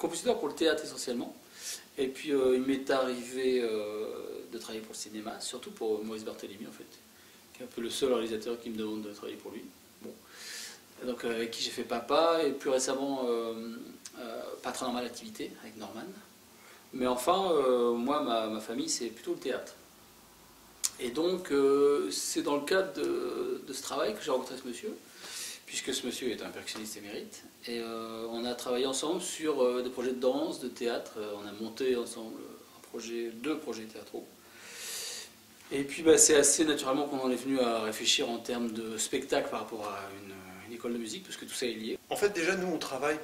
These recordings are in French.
compositeur pour le théâtre essentiellement. Et puis il m'est arrivé de travailler pour le cinéma, surtout pour Maurice Barthélémy en fait, qui est un peu le seul réalisateur qui me demande de travailler pour lui. Bon. Et donc avec qui j'ai fait Papa, et plus récemment Patron Normal Activité avec Norman. Mais enfin, moi, ma famille, c'est plutôt le théâtre. Et donc, c'est dans le cadre de ce travail que j'ai rencontré ce monsieur, puisque ce monsieur est un percussionniste émérite. Et on a travaillé ensemble sur des projets de danse, de théâtre. On a monté ensemble deux projets théâtraux. Et puis, c'est assez naturellement qu'on en est venu à réfléchir en termes de spectacle par rapport à une école de musique, parce que tout ça est lié. En fait, déjà, nous, on travaille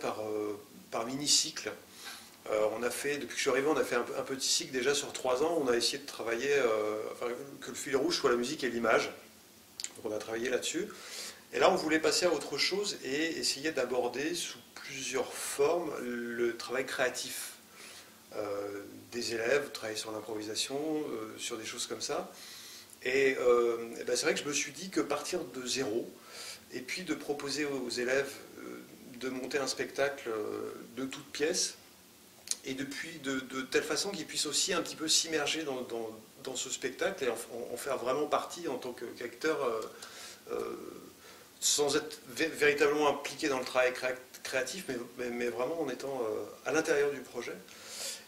par mini-cycle. On a fait, depuis que je suis arrivé, on a fait un petit cycle déjà sur 3 ans. On a essayé de travailler, que le fil rouge soit la musique et l'image. Donc on a travaillé là-dessus. Et là, on voulait passer à autre chose et essayer d'aborder sous plusieurs formes le travail créatif des élèves, travailler sur l'improvisation, sur des choses comme ça. Et c'est vrai que je me suis dit que partir de zéro, et puis de proposer aux élèves de monter un spectacle de toutes pièces, et depuis de telle façon qu'ils puissent aussi un petit peu s'immerger dans ce spectacle et en faire vraiment partie en tant qu'acteur, sans être véritablement impliqué dans le travail créatif, mais vraiment en étant à l'intérieur du projet.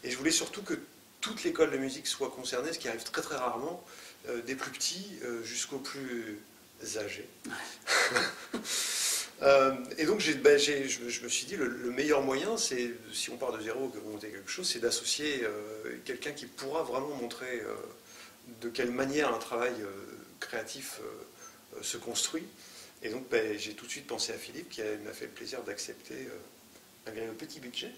Et je voulais surtout que toute l'école de musique soit concernée, ce qui arrive très très rarement, des plus petits jusqu'aux plus âgés. Et donc je me suis dit, le meilleur moyen, c'est, si on part de zéro, que vous montez quelque chose, c'est d'associer quelqu'un qui pourra vraiment montrer de quelle manière un travail créatif se construit. Et donc j'ai tout de suite pensé à Philippe, qui m'a fait le plaisir d'accepter, malgré le petit budget.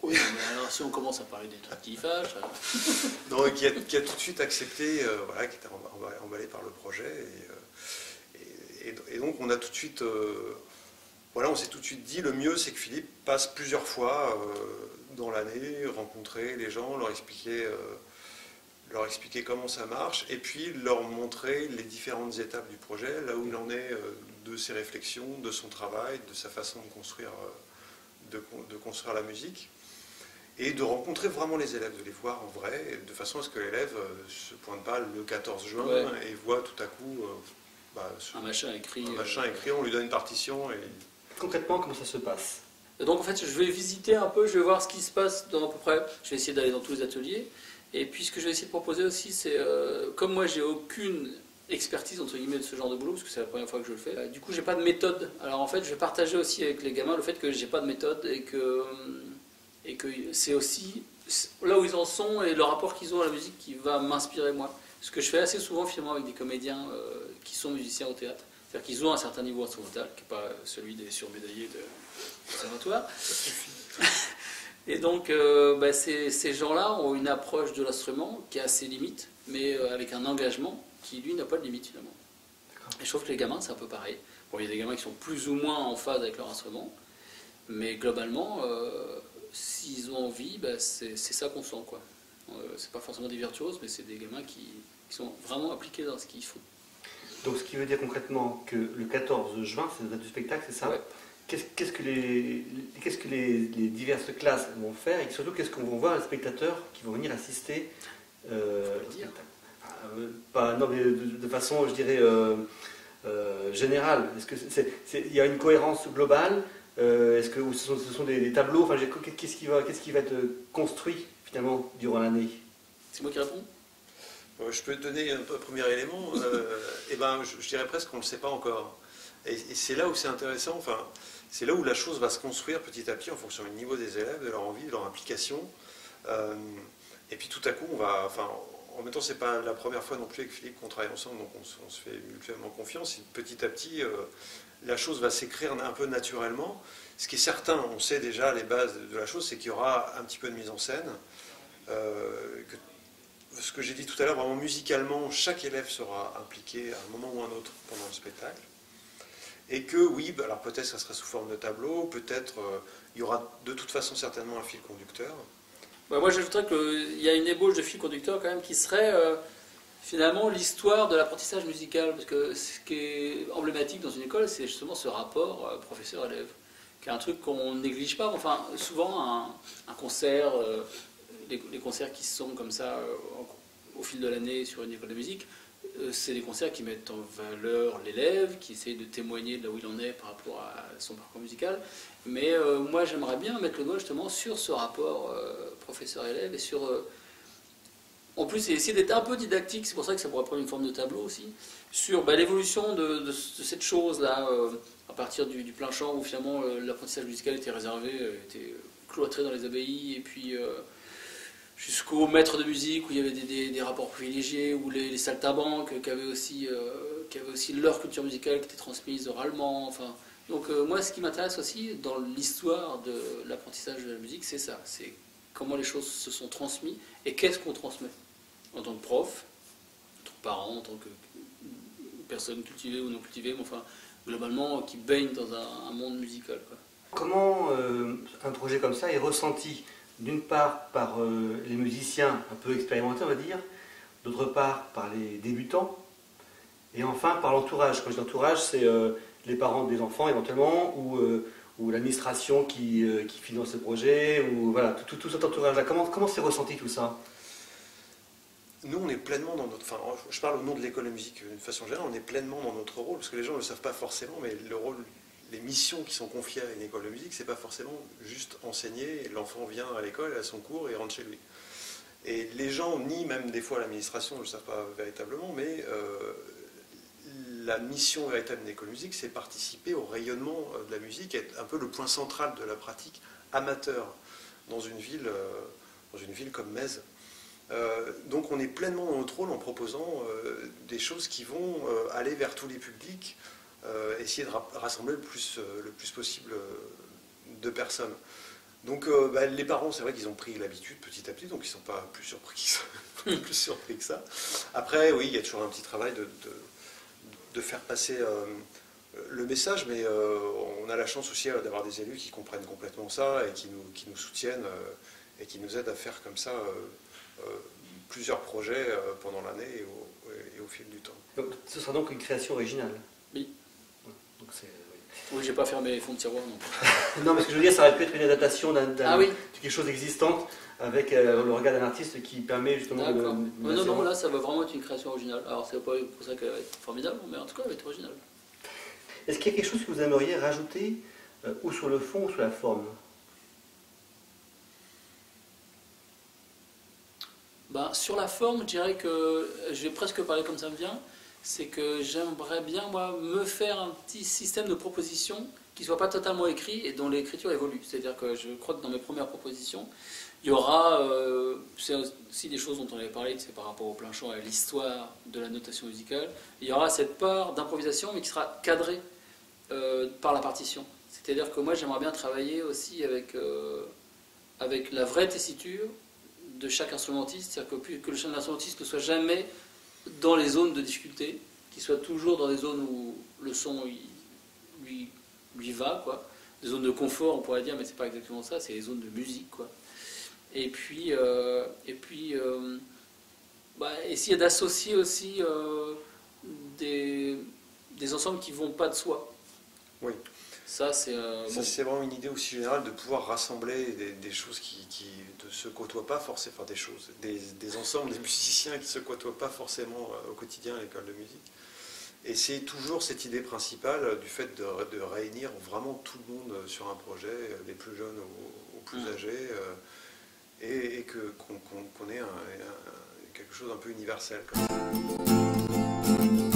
Oui, mais alors si on commence à parler des trucs qui fâchent... Donc, qui a tout de suite accepté, voilà, qui était emballé par le projet. Et donc on a tout de suite, voilà, on s'est tout de suite dit, le mieux c'est que Philippe passe plusieurs fois dans l'année, rencontrer les gens, leur expliquer comment ça marche, et puis leur montrer les différentes étapes du projet, là où il en est de ses réflexions, de son travail, de sa façon de construire la musique, et de rencontrer vraiment les élèves, de les voir en vrai, de façon à ce que l'élève ne se pointe pas le 14 juin et voit tout à coup... un machin écrit. On lui donne une partition. Et... Concrètement, comment ça se passe? Donc en fait, je vais visiter un peu, je vais voir ce qui se passe dans à peu près. Je vais essayer d'aller dans tous les ateliers. Et puis ce que je vais essayer de proposer aussi, c'est comme moi j'ai aucune expertise entre guillemets de ce genre de boulot, parce que c'est la première fois que je le fais. Du coup, j'ai pas de méthode. Alors en fait, je vais partager aussi avec les gamins le fait que j'ai pas de méthode et que c'est aussi là où ils en sont et le rapport qu'ils ont à la musique qui va m'inspirer moi. Ce que je fais assez souvent finalement avec des comédiens qui sont musiciens au théâtre. C'est-à-dire qu'ils ont un certain niveau instrumental, qui n'est pas celui des surmédaillés de conservatoire. Et donc ces gens-là ont une approche de l'instrument qui a ses limites, mais avec un engagement qui lui n'a pas de limite finalement. Et je trouve que les gamins c'est un peu pareil. Bon, il y a des gamins qui sont plus ou moins en phase avec leur instrument, mais globalement, s'ils ont envie, c'est ça qu'on sent, quoi. C'est pas forcément des virtuoses, mais c'est des gamins qui sont vraiment appliqués dans ce qu'il faut. Donc ce qui veut dire concrètement que le 14 juin, c'est la date du spectacle, c'est ça? Ouais. Qu'est-ce que les diverses classes vont faire, et surtout qu'est-ce qu'on va voir les spectateurs qui vont venir assister au spectacle? Non, mais de façon, je dirais, générale. Est-ce que il y a une cohérence globale? Est-ce que ce sont des tableaux? Enfin, qu'est-ce qui va être construit finalement durant l'année? C'est moi qui réponds? Je peux te donner un premier élément. Je dirais presque qu'on ne le sait pas encore. Et c'est là où c'est intéressant. Enfin, c'est là où la chose va se construire petit à petit en fonction du niveau des élèves, de leur envie, de leur implication. Et puis tout à coup, on va. Enfin, en même temps, c'est pas la première fois non plus avec Philippe qu'on travaille ensemble, donc on se fait mutuellement confiance. Et petit à petit, la chose va s'écrire un peu naturellement. Ce qui est certain, on sait déjà les bases de la chose, c'est qu'il y aura un petit peu de mise en scène. Ce que j'ai dit tout à l'heure, vraiment musicalement, chaque élève sera impliqué à un moment ou un autre pendant le spectacle. Et que oui, alors peut-être ça sera sous forme de tableau, peut-être il y aura de toute façon certainement un fil conducteur. Moi j'ajouterais qu'il y a une ébauche de fil conducteur quand même qui serait finalement l'histoire de l'apprentissage musical. Parce que ce qui est emblématique dans une école, c'est justement ce rapport professeur-élève. qui est un truc qu'on ne néglige pas. Enfin, souvent, un concert, les concerts qui se sont comme ça au fil de l'année sur une école de musique, c'est des concerts qui mettent en valeur l'élève, qui essayent de témoigner de là où il en est par rapport à son parcours musical. Mais moi, j'aimerais bien mettre le doigt justement sur ce rapport professeur-élève et sur... en plus, essayer d'être un peu didactique, c'est pour ça que ça pourrait prendre une forme de tableau aussi, sur l'évolution de cette chose-là, à partir du plein chant, où finalement l'apprentissage musical était réservé, était cloîtré dans les abbayes, et puis jusqu'au maître de musique, où il y avait des rapports privilégiés, ou les saltimbanques qui avaient aussi leur culture musicale qui était transmise oralement. Enfin, donc moi, ce qui m'intéresse aussi dans l'histoire de l'apprentissage de la musique, c'est ça, c'est comment les choses se sont transmises, et qu'est-ce qu'on transmet en tant que prof, en tant que parent, en tant que personne cultivée ou non cultivée, mais enfin, globalement, qui baigne dans un monde musical, quoi. Comment un projet comme ça est ressenti, d'une part par les musiciens un peu expérimentés, on va dire, d'autre part par les débutants, et enfin par l'entourage. Quand je dis entourage, c'est les parents des enfants éventuellement, ou l'administration qui finance ce projet, ou voilà, tout cet entourage-là. Comment c'est ressenti tout ça? Nous, on est pleinement dans notre... Enfin, je parle au nom de l'école de musique d'une façon générale, on est pleinement dans notre rôle, parce que les gens ne le savent pas forcément, mais le rôle, les missions qui sont confiées à une école de musique, c'est pas forcément juste enseigner, et l'enfant vient à l'école, à son cours, et rentre chez lui. Et les gens, ni même des fois l'administration, ne le savent pas véritablement, mais la mission véritable d'une école de musique, c'est participer au rayonnement de la musique, être un peu le point central de la pratique amateur dans une ville comme Metz. Donc on est pleinement dans notre rôle en proposant des choses qui vont aller vers tous les publics, essayer de rassembler le plus possible de personnes. Donc les parents, c'est vrai qu'ils ont pris l'habitude petit à petit, donc ils ne sont pas plus surpris que ça. Après, oui, il y a toujours un petit travail de faire passer le message, mais on a la chance aussi d'avoir des élus qui comprennent complètement ça et qui nous soutiennent et qui nous aident à faire comme ça plusieurs projets pendant l'année et au fil du temps. Donc, ce sera donc une création originale. Oui. Donc oui. Oui, j'ai pas fermé les fonds de tiroir non plus. Non, mais ce que je veux dire, ça aurait pu être une adaptation de oui. quelque chose d'existant avec le regard d'un artiste qui permet justement de... Non, là, ça va vraiment être une création originale. Alors, c'est pas pour ça qu'elle va être formidable, mais en tout cas, elle va être originale. Est-ce qu'il y a quelque chose que vous aimeriez rajouter, ou sur le fond ou sur la forme? Sur la forme, je dirais que je vais presque parler comme ça me vient. C'est que j'aimerais bien, moi, me faire un petit système de propositions qui ne soit pas totalement écrit et dont l'écriture évolue. C'est-à-dire que je crois que dans mes premières propositions, il y aura, c'est aussi des choses dont on avait parlé, c'est par rapport au plein chant et à l'histoire de la notation musicale, il y aura cette part d'improvisation, mais qui sera cadrée par la partition. C'est-à-dire que moi, j'aimerais bien travailler aussi avec la vraie tessiture de chaque instrumentiste, c'est-à-dire que l'instrumentiste ne soit jamais dans les zones de difficulté, qu'il soit toujours dans des zones où le son lui va, quoi. Des zones de confort, on pourrait dire, mais c'est pas exactement ça, c'est les zones de musique, quoi. Et puis essayer d'associer aussi des ensembles qui vont pas de soi. Oui. Ça, c'est vraiment une idée aussi générale de pouvoir rassembler des choses qui ne se côtoient pas forcément, enfin des ensembles, des musiciens qui ne se côtoient pas forcément au quotidien à l'école de musique. Et c'est toujours cette idée principale du fait de réunir vraiment tout le monde sur un projet, des plus jeunes aux plus âgés, et qu'on ait quelque chose d'un peu universel comme ça.